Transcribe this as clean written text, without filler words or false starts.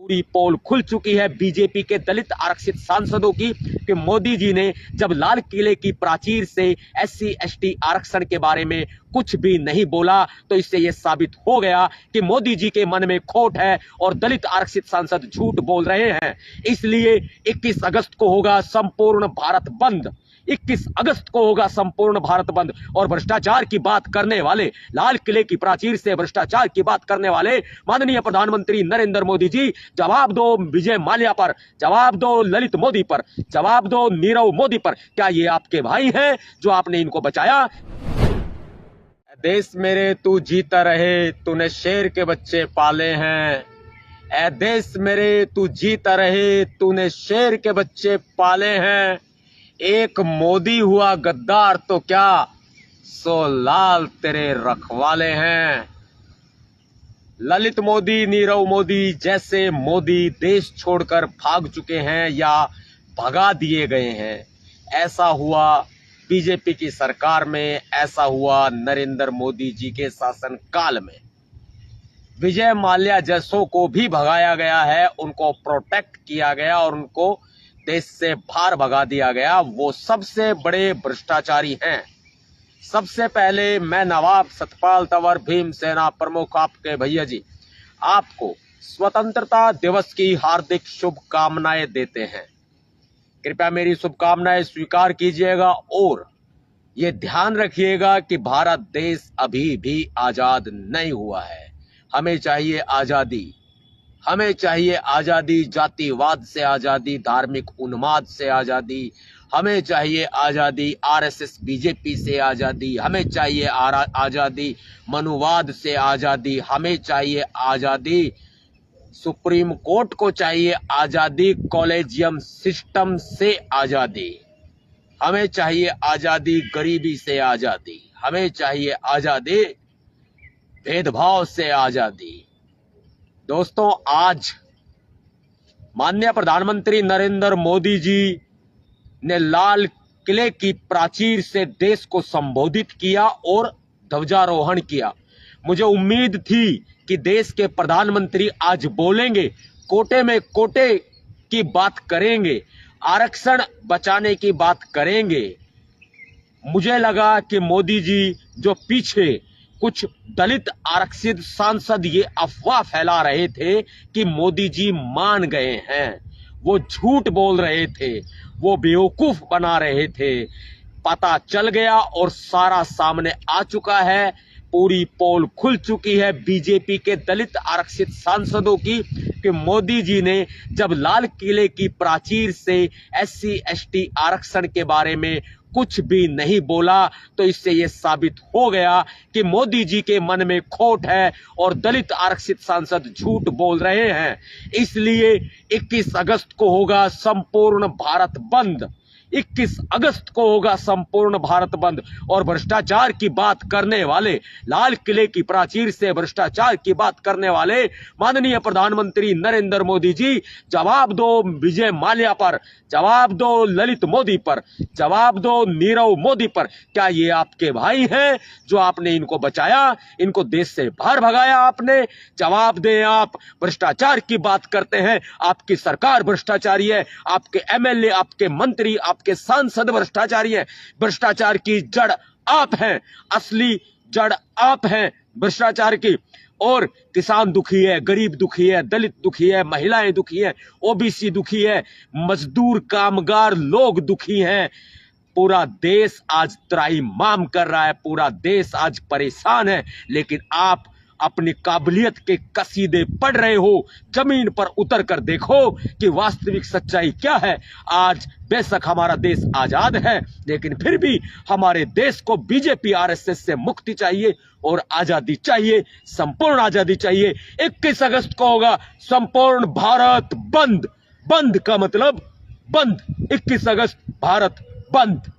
पूरी पोल खुल चुकी है बीजेपी के दलित आरक्षित सांसदों की कि मोदी जी ने जब लाल किले की प्राचीर से एससी एसटी आरक्षण के बारे में कुछ भी नहीं बोला तो इससे यह साबित हो गया कि मोदी जी के मन में खोट है और दलित आरक्षित सांसद झूठ बोल रहे हैं। इसलिए 21 अगस्त को होगा संपूर्ण भारत बंद। 21 अगस्त को होगा संपूर्ण भारत बंद और भ्रष्टाचार की बात करने वाले, लाल किले की प्राचीर से भ्रष्टाचार की बात करने वाले माननीय प्रधानमंत्री नरेंद्र मोदी जी, जवाब दो विजय माल्या पर, जवाब दो ललित मोदी पर, जवाब दो नीरव मोदी पर। क्या ये आपके भाई हैं जो आपने इनको बचाया? देश मेरे तू जीता रहे, तूने शेर के बच्चे पाले हैं। ऐ देश मेरे तू जीता रहे, तूने शेर के बच्चे पाले हैं। एक मोदी हुआ गद्दार तो क्या 100 लाल तेरे रखवाले हैं। ललित मोदी, नीरव मोदी जैसे मोदी देश छोड़कर भाग चुके हैं या भगा दिए गए हैं। ऐसा हुआ बीजेपी की सरकार में, ऐसा हुआ नरेंद्र मोदी जी के शासन काल में। विजय माल्या जैसों को भी भगाया गया है, उनको प्रोटेक्ट किया गया और उनको देश से बाहर भगा दिया गया। वो सबसे बड़े भ्रष्टाचारी हैं। सबसे पहले मैं नवाब सतपाल तंवर भीमसेना प्रमुख आपके भैया जी आपको स्वतंत्रता दिवस की हार्दिक शुभकामनाएं देते हैं। कृपया मेरी शुभकामनाएं स्वीकार कीजिएगा और ये ध्यान रखिएगा कि भारत देश अभी भी आजाद नहीं हुआ है। हमें चाहिए आजादी, हमें चाहिए आजादी, जातिवाद से आजादी, धार्मिक उन्माद से आजादी, हमें चाहिए आजादी आरएसएस बीजेपी से आजादी, हमें चाहिए आजादी मनुवाद से आजादी, हमें चाहिए आजादी सुप्रीम कोर्ट को चाहिए आजादी कॉलेजियम सिस्टम से आजादी, हमें चाहिए आजादी गरीबी से आजादी, हमें चाहिए आजादी भेदभाव से आजादी। दोस्तों, आज माननीय प्रधानमंत्री नरेंद्र मोदी जी ने लाल किले की प्राचीर से देश को संबोधित किया और ध्वजारोहण किया। मुझे उम्मीद थी कि देश के प्रधानमंत्री आज बोलेंगे, कोटे में कोटे की बात करेंगे, आरक्षण बचाने की बात करेंगे। मुझे लगा कि मोदी जी जो पीछे कुछ दलित आरक्षित सांसद ये अफवाह फैला रहे थे कि मोदी जी मान गए हैं, वो झूठ बोल रहे थे, वो बेवकूफ बना रहे थे, पता चल गया और सारा सामने आ चुका है। पूरी पोल खुल चुकी है बीजेपी के दलित आरक्षित सांसदों की कि मोदी जी ने जब लाल किले की प्राचीर से एससी एसटी आरक्षण के बारे में कुछ भी नहीं बोला तो इससे यह साबित हो गया कि मोदी जी के मन में खोट है और दलित आरक्षित सांसद झूठ बोल रहे हैं। इसलिए 21 अगस्त को होगा संपूर्ण भारत बंद। 21 अगस्त को होगा संपूर्ण भारत बंद और भ्रष्टाचार की बात करने वाले, लाल किले की प्राचीर से भ्रष्टाचार की बात करने वाले माननीय प्रधानमंत्री नरेंद्र मोदी जी, जवाब दो विजय माल्या पर, जवाब दो ललित मोदी पर, जवाब दो नीरव मोदी पर। क्या ये आपके भाई हैं जो आपने इनको बचाया, इनको देश से बाहर भगाया आपने? जवाब दें आप। भ्रष्टाचार की बात करते हैं, आपकी सरकार भ्रष्टाचारी है, आपके एमएलए, आपके मंत्री, आपके सांसद भ्रष्टाचारी हैं। भ्रष्टाचार की जड़ आप हैं, असली जड़ आप हैं भ्रष्टाचार की। और किसान दुखी है, गरीब दुखी है, दलित दुखी है, महिलाएं दुखी है, ओबीसी दुखी है, मजदूर कामगार लोग दुखी हैं। पूरा देश आज त्राहिमाम कर रहा है, पूरा देश आज परेशान है, लेकिन आप अपनी काबिलियत के कसीदे पढ़ रहे हो। जमीन पर उतर कर देखो कि वास्तविक सच्चाई क्या है। आज बेशक हमारा देश आजाद है, लेकिन फिर भी हमारे देश को बीजेपी आरएसएस से मुक्ति चाहिए और आजादी चाहिए, संपूर्ण आजादी चाहिए। 21 अगस्त को होगा संपूर्ण भारत बंद। बंद का मतलब बंद। 21 अगस्त भारत बंद।